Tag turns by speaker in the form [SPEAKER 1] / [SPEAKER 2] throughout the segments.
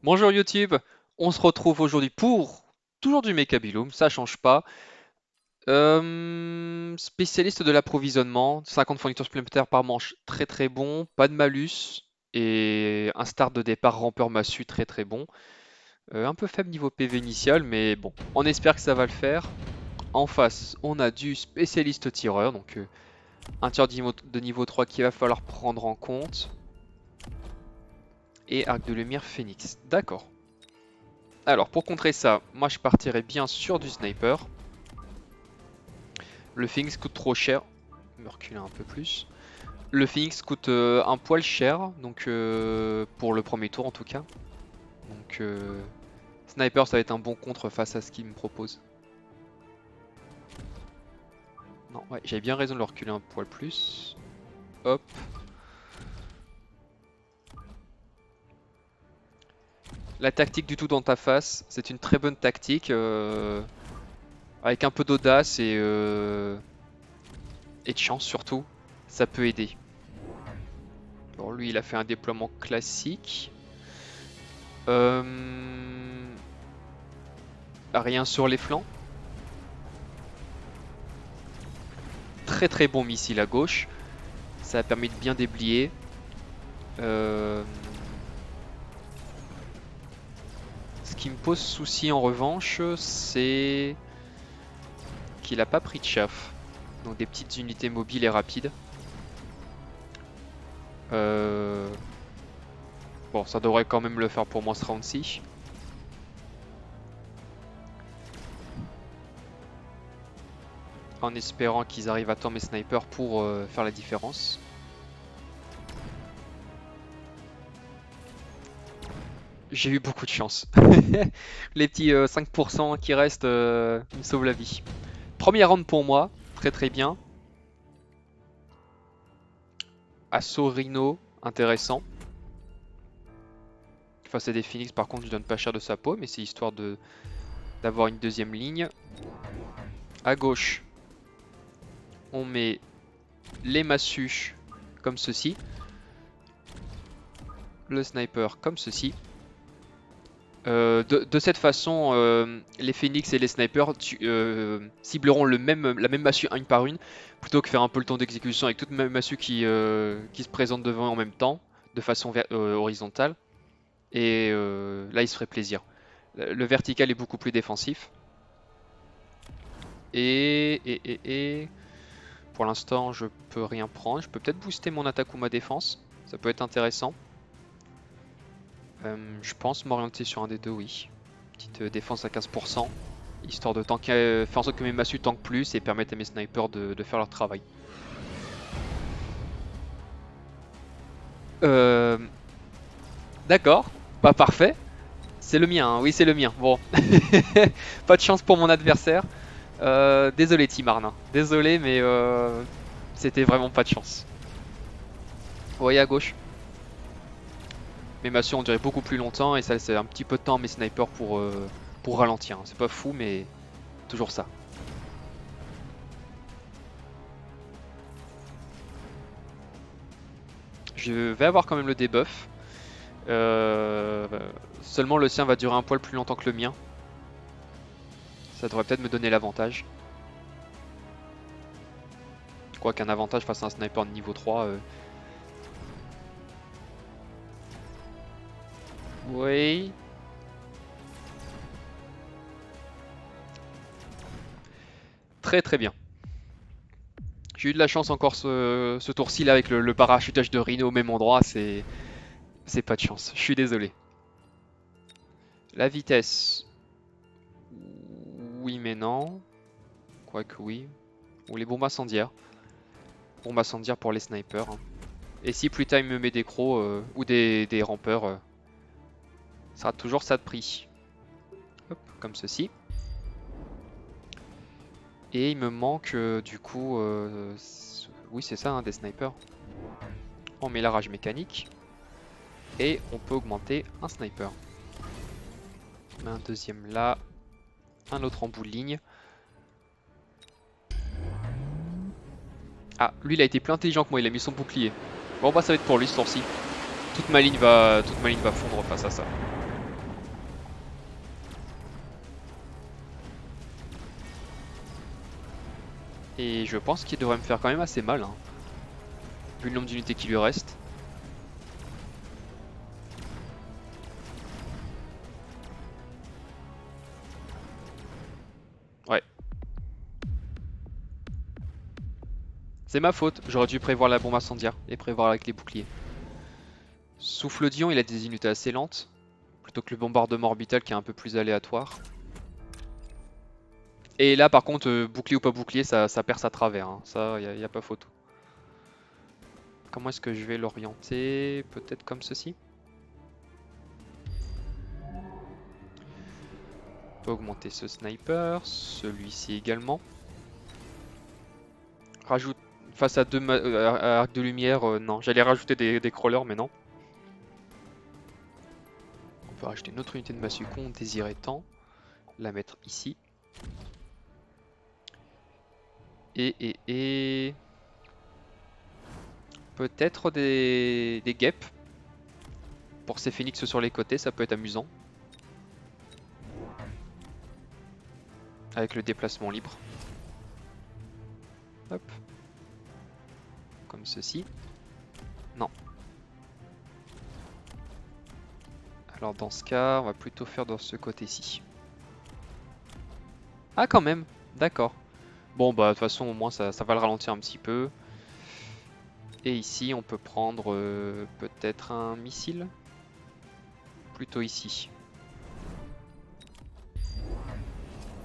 [SPEAKER 1] Bonjour YouTube, on se retrouve aujourd'hui pour toujours du Mechabilum, ça change pas. Spécialiste de l'approvisionnement, 50 fournitures supplémentaires par manche, très très bon, pas de malus et un start de départ rampeur massue très très bon. Un peu faible niveau PV initial, mais bon, on espère que ça va le faire. En face, on a du spécialiste tireur, donc un tir de niveau 3 qu'il va falloir prendre en compte. Et arc de lumière phénix, d'accord. Alors pour contrer ça, moi je partirais bien sur du sniper. Le Phoenix coûte trop cher. Je vais me reculer un peu plus. Le Phoenix coûte un poil cher, donc pour le premier tour en tout cas. Donc Sniper ça va être un bon contre face à ce qu'il me propose. Non, ouais, j'avais bien raison de le reculer un poil plus. Hop. La tactique du tout dans ta face, c'est une très bonne tactique. Avec un peu d'audace et de chance surtout, ça peut aider. Bon, lui il a fait un déploiement classique. Euh, Rien sur les flancs. Très très bon missile à gauche. Ça a permis de bien déblayer. Ce qui me pose souci en revanche, c'est qu'il n'a pas pris de chaff. Donc des petites unités mobiles et rapides. Bon, ça devrait quand même le faire pour moi ce round-ci. En espérant qu'ils arrivent à temps mes snipers pour faire la différence. J'ai eu beaucoup de chance. Les petits 5% qui restent me sauvent la vie. Premier round pour moi, très très bien. Assaut Rhino, intéressant. Face à des Phoenix, par contre, je donne pas cher de sa peau, mais c'est histoire d'avoir une deuxième ligne. À gauche, on met les massues comme ceci. Le sniper comme ceci. De cette façon, les Phoenix et les snipers cibleront la même massue une par une, plutôt que faire un peu le temps d'exécution avec toutes les massues qui se présentent devant en même temps, de façon horizontale. Et là, il se ferait plaisir. Le vertical est beaucoup plus défensif. Et pour l'instant, je peux rien prendre. Je peux peut-être booster mon attaque ou ma défense. Ça peut être intéressant. Je pense m'orienter sur un des deux, oui. Petite défense à 15%. Histoire de tanker, faire en sorte que mes massues tankent plus et permettre à mes snipers de faire leur travail. Euh, D'accord, pas parfait. C'est le mien, hein. Oui c'est le mien. Bon, pas de chance pour mon adversaire. Désolé Timarn, hein. Désolé mais c'était vraiment pas de chance. Vous voyez à gauche, mes massues ont duré beaucoup plus longtemps et ça laisse un petit peu de temps à mes snipers pour ralentir, hein. C'est pas fou mais toujours ça. Je vais avoir quand même le debuff. Euh, Seulement le sien va durer un poil plus longtemps que le mien. Ça devrait peut-être me donner l'avantage. Je crois qu'un avantage face à un sniper de niveau 3. Oui. Très très bien. J'ai eu de la chance encore ce tour-ci là avec le parachutage de Rhino au même endroit. C'est pas de chance. Je suis désolé. La vitesse. Oui mais non. Quoique oui. Ou les bombes incendiaires. Bombes incendiaires pour les snipers, hein. Et si plus tard il me met des crocs ou des rampeurs, ça sera toujours ça de prix. Hop, comme ceci. Et il me manque du coup, oui c'est ça, hein, des snipers. On met la rage mécanique. Et on peut augmenter un sniper. On met un deuxième là. Un autre en bout de ligne. Ah, lui il a été plus intelligent que moi, il a mis son bouclier. Bon bah ça va être pour lui ce tour-ci. Toute ma ligne va fondre face à ça. Et je pense qu'il devrait me faire quand même assez mal, hein, vu le nombre d'unités qui lui reste. Ouais. C'est ma faute, j'aurais dû prévoir la bombe incendiaire et prévoir avec les boucliers. Souffle d'ion, il a des unités assez lentes, plutôt que le bombardement orbital qui est un peu plus aléatoire. Et là par contre, bouclier ou pas bouclier, ça perce à travers, hein. Ça, y a pas photo. Comment est-ce que je vais l'orienter? Peut-être comme ceci? On peut augmenter ce sniper, celui-ci également. Rajoute face à deux arcs de lumière, non. J'allais rajouter des crawlers, mais non. On peut rajouter une autre unité de massue qu'on désirait tant. La mettre ici. Et peut-être des guêpes. Pour ces phoenix sur les côtés, ça peut être amusant. Avec le déplacement libre. Hop. Comme ceci. Non. Alors dans ce cas, on va plutôt faire dans ce côté-ci. Ah quand même, d'accord. Bon bah de toute façon au moins ça va le ralentir un petit peu. Et ici on peut prendre peut-être un missile. Plutôt ici.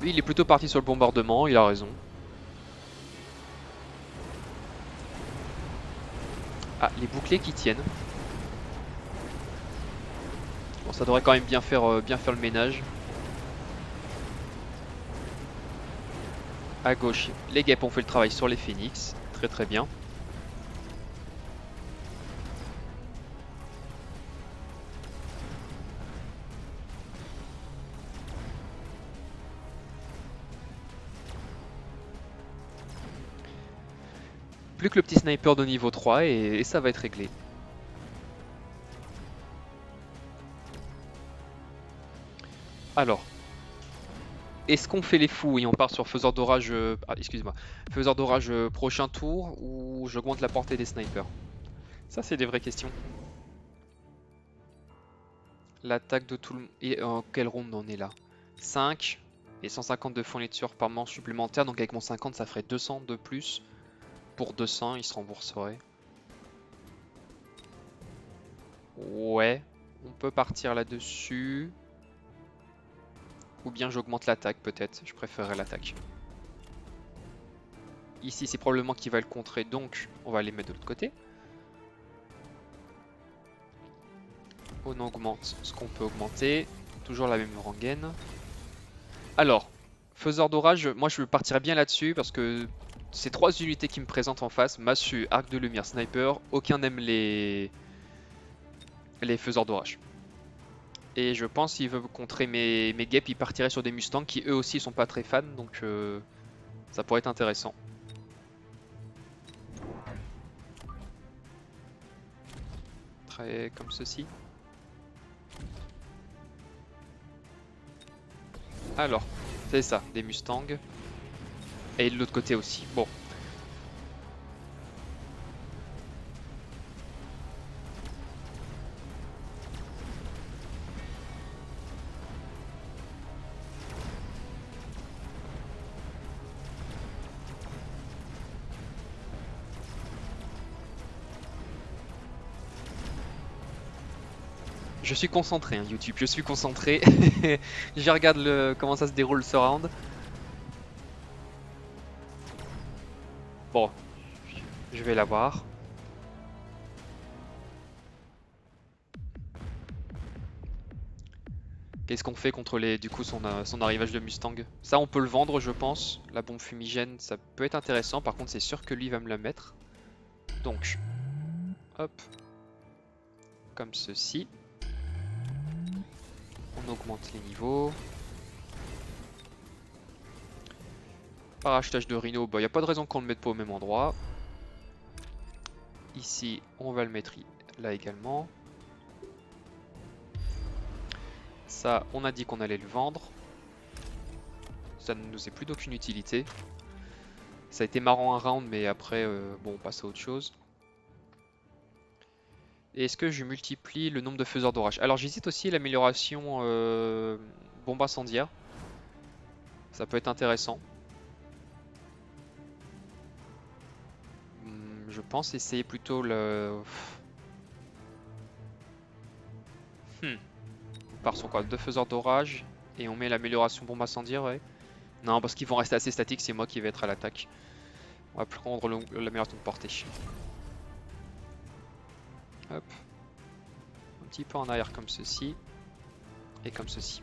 [SPEAKER 1] Lui il est plutôt parti sur le bombardement, il a raison. Ah, les boucliers qui tiennent. Bon, ça devrait quand même bien faire le ménage. À gauche, les guêpes ont fait le travail sur les phoenix. Très très bien. Plus que le petit sniper de niveau 3 et ça va être réglé. Alors, est-ce qu'on fait les fous et on part sur faiseur d'orage, excuse-moi, faiseur d'orage prochain tour ou j'augmente la portée des snipers? Ça c'est des vraies questions. L'attaque de tout le monde. Et en quelle ronde on est là? 5 et 150 de fourniture par manche supplémentaire, donc avec mon 50 ça ferait 200 de plus. Pour 200 il se rembourserait. Ouais, on peut partir là-dessus. Ou bien j'augmente l'attaque peut-être, je préférerais l'attaque. Ici c'est probablement qu'il va le contrer, donc on va les mettre de l'autre côté. On augmente ce qu'on peut augmenter. Toujours la même rengaine. Alors, faiseur d'orage, moi je partirais bien là-dessus parce que ces trois unités qui me présentent en face, massue, arc de lumière, sniper, aucun n'aime les faiseurs d'orage. Et je pense s'il veut contrer mes guêpes, il partirait sur des mustangs qui eux aussi sont pas très fans, donc ça pourrait être intéressant. Très comme ceci. Alors, c'est ça, des mustangs. Et de l'autre côté aussi. Bon. Je suis concentré, hein, YouTube, je suis concentré. Je regarde comment ça se déroule ce round. Bon, je vais l'avoir. Qu'est-ce qu'on fait contre du coup son arrivage de Mustang? Ça on peut le vendre je pense. La bombe fumigène ça peut être intéressant. Par contre c'est sûr que lui va me la mettre. Donc, hop. Comme ceci. On augmente les niveaux. Parachutage de Rhino, bah y a pas de raison qu'on le mette pas au même endroit. Ici on va le mettre là également. Ça, on a dit qu'on allait le vendre. Ça ne nous est plus d'aucune utilité. Ça a été marrant un round, mais après, bon, on passe à autre chose. Et est-ce que je multiplie le nombre de faiseurs d'orage? Alors j'hésite aussi l'amélioration bombe incendiaire. Ça peut être intéressant. Je pense essayer plutôt le... On part sur quoi? Deux faiseurs d'orage et on met l'amélioration bombe incendiaire, ouais. Non, parce qu'ils vont rester assez statiques, c'est moi qui vais être à l'attaque. On va prendre l'amélioration de portée. Hop. Un petit peu en arrière comme ceci. Et comme ceci.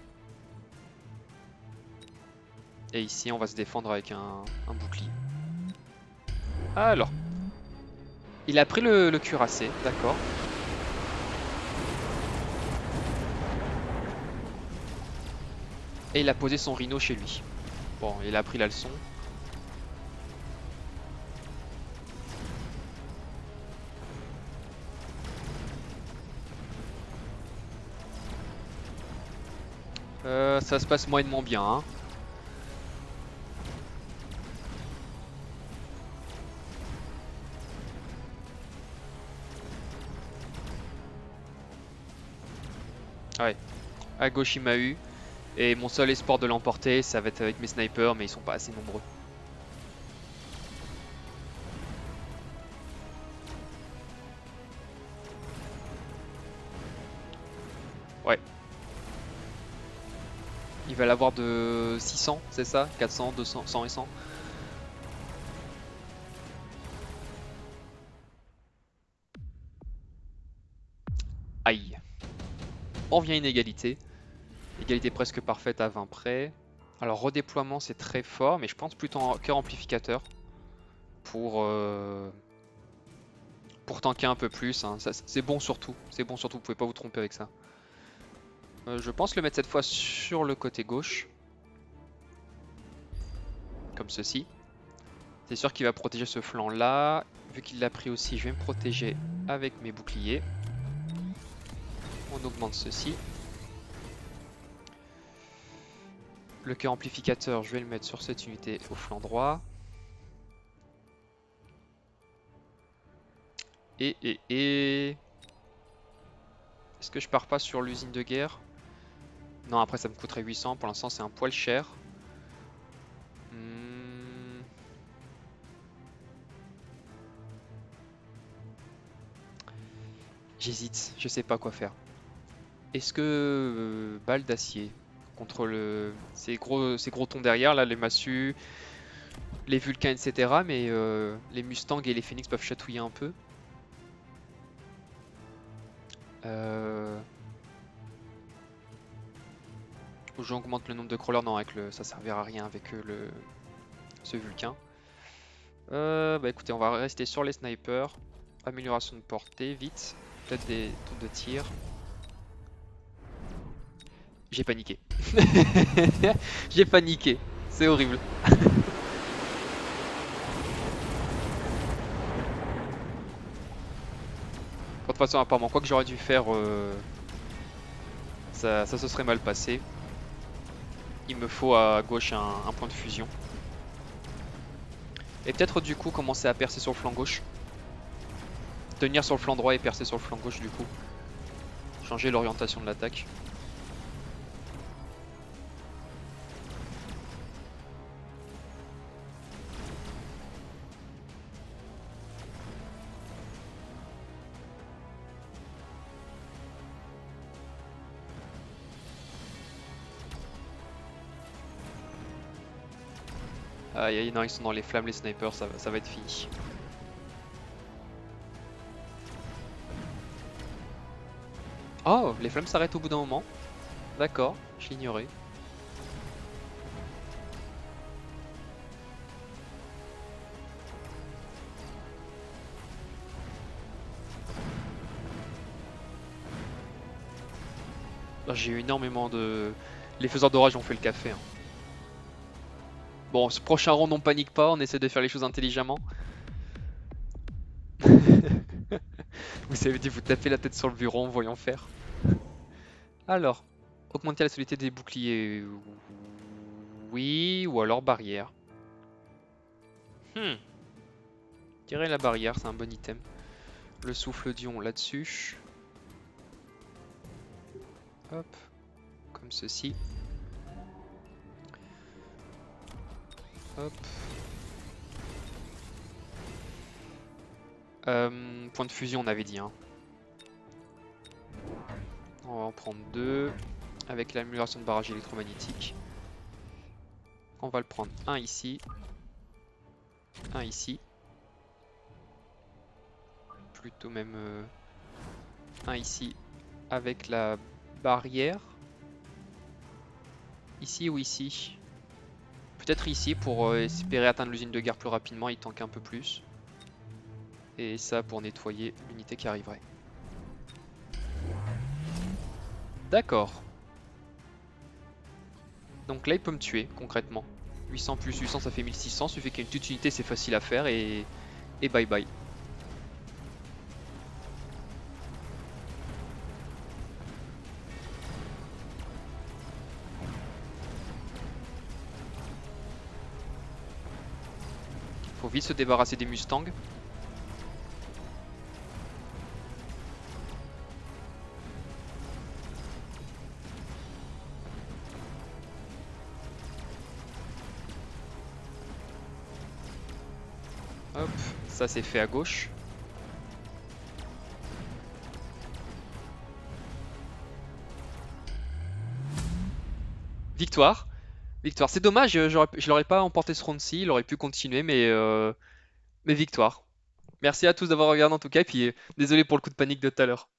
[SPEAKER 1] Et ici, on va se défendre avec un bouclier. Alors. Il a pris le cuirassé, d'accord. Et il a posé son rhino chez lui. Bon, il a appris la leçon. Ça se passe moyennement bien, hein. Ouais. À gauche, il m'a eu. Et mon seul espoir de l'emporter, ça va être avec mes snipers, mais ils sont pas assez nombreux. Ouais. Il va l'avoir de 600, c'est ça? 400, 200, 100 et 100. Aïe. On revient à une égalité. Égalité presque parfaite à 20 près. Alors redéploiement c'est très fort, mais je pense plutôt en cœur amplificateur pour tanker un peu plus, hein. C'est bon surtout, vous pouvez pas vous tromper avec ça. Je pense le mettre cette fois sur le côté gauche, comme ceci. C'est sûr qu'il va protéger ce flanc là. Vu qu'il l'a pris aussi, je vais me protéger avec mes boucliers. On augmente ceci. Le cœur amplificateur, je vais le mettre sur cette unité au flanc droit. Est-ce que je pars pas sur l'usine de guerre? Non, après ça me coûterait 800, pour l'instant c'est un poil cher. J'hésite, je sais pas quoi faire. Est-ce que balle d'acier contre ces gros tons derrière, là, les massues, les Vulcains, etc. Mais les Mustangs et les Phoenix peuvent chatouiller un peu. J'augmente le nombre de crawlers, non, ça servira à rien avec ce Vulcain. Bah écoutez, on va rester sur les snipers. Amélioration de portée, vite. Peut-être des tours de tir. J'ai paniqué. J'ai paniqué. C'est horrible. De toute façon, apparemment, quoi que j'aurais dû faire, ça se serait mal passé. Il me faut à gauche un point de fusion. Et peut-être du coup commencer à percer sur le flanc gauche. Tenir sur le flanc droit et percer sur le flanc gauche du coup. Changer l'orientation de l'attaque. Aïe aïe, non, ils sont dans les flammes, les snipers, ça va être fini. Oh, les flammes s'arrêtent au bout d'un moment. D'accord, je l'ignorais. J'ai eu énormément de... Les faiseurs d'orage ont fait le café, hein. Bon, ce prochain round on panique pas, on essaie de faire les choses intelligemment. Vous avez dit vous tapez la tête sur le bureau en voyant faire. Alors, augmenter la solidité des boucliers. Oui, ou alors barrière. Tirer la barrière, c'est un bon item. Le souffle d'ion là-dessus. Hop. Comme ceci. Hop. Point de fusion, on avait dit. Hein. On va en prendre 2. Avec l'amélioration de barrage électromagnétique. On va le prendre un ici. Un ici. Plutôt même un ici. Avec la barrière. Ici ou ici? Peut-être ici pour espérer atteindre l'usine de guerre plus rapidement, il tank un peu plus. Et ça pour nettoyer l'unité qui arriverait. D'accord. Donc là il peut me tuer concrètement. 800 plus 800 ça fait 1600, suffit qu'il y ait une petite unité, c'est facile à faire et bye bye. Faut vite se débarrasser des Mustangs. Hop, ça c'est fait à gauche. Victoire. Victoire. C'est dommage, je l'aurais pas emporté ce round-ci, il aurait pu continuer, mais victoire. Merci à tous d'avoir regardé en tout cas, et puis désolé pour le coup de panique de tout à l'heure.